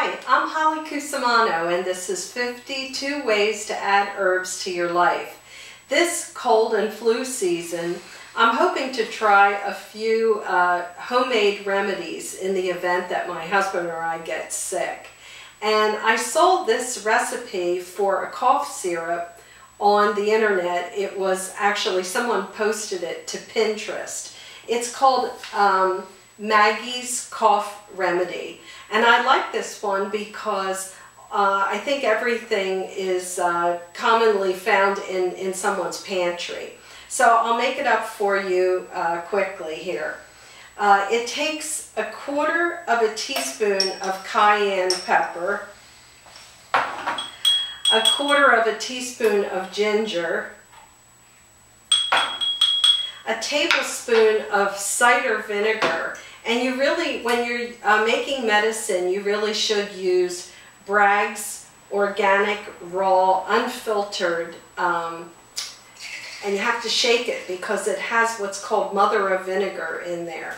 Hi, I'm Holly Cusumano, and this is 52 Ways to Add Herbs to Your Life. This cold and flu season, I'm hoping to try a few homemade remedies in the event that my husband or I get sick. And I sold this recipe for a cough syrup on the internet. It was actually, someone posted it to Pinterest. It's called Maggie's Cough Remedy. And I like this one because I think everything is commonly found in someone's pantry. So I'll make it up for you quickly here. It takes 1/4 teaspoon of cayenne pepper, 1/4 teaspoon of ginger, a tablespoon of cider vinegar. And you really, when you're making medicine, you really should use Bragg's organic, raw, unfiltered, and you have to shake it because it has what's called mother of vinegar in there.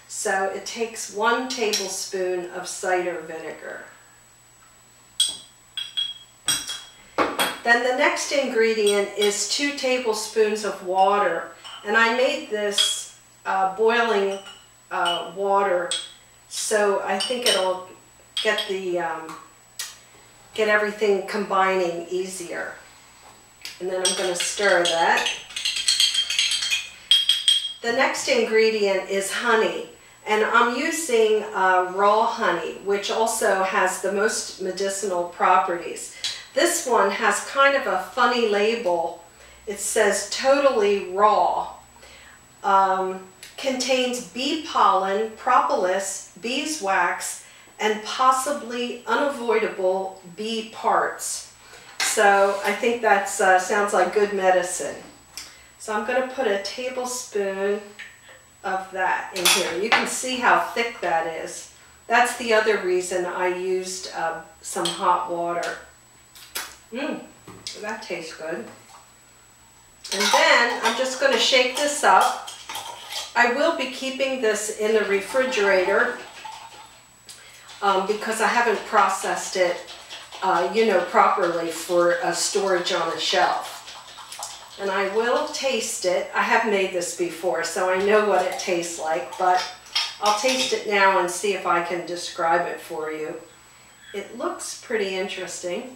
So it takes 1 tablespoon of cider vinegar. Then the next ingredient is 2 tablespoons of water. And I made this boiling water, so I think it'll get get everything combining easier. And then I'm going to stir that. The next ingredient is honey, and I'm using raw honey, which also has the most medicinal properties. This one has kind of a funny label. It says totally raw. Contains bee pollen, propolis, beeswax, and possibly unavoidable bee parts. So I think that sounds like good medicine. So I'm going to put a tablespoon of that in here. You can see how thick that is. That's the other reason I used some hot water. That tastes good. And then I'm just going to shake this up. I will be keeping this in the refrigerator because I haven't processed it, properly for storage on a shelf. And I will taste it. I have made this before, so I know what it tastes like, but I'll taste it now and see if I can describe it for you. It looks pretty interesting.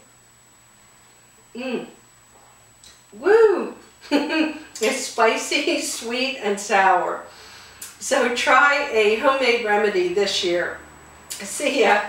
Woo! It's spicy, sweet, and sour. So try a homemade remedy this year. See ya.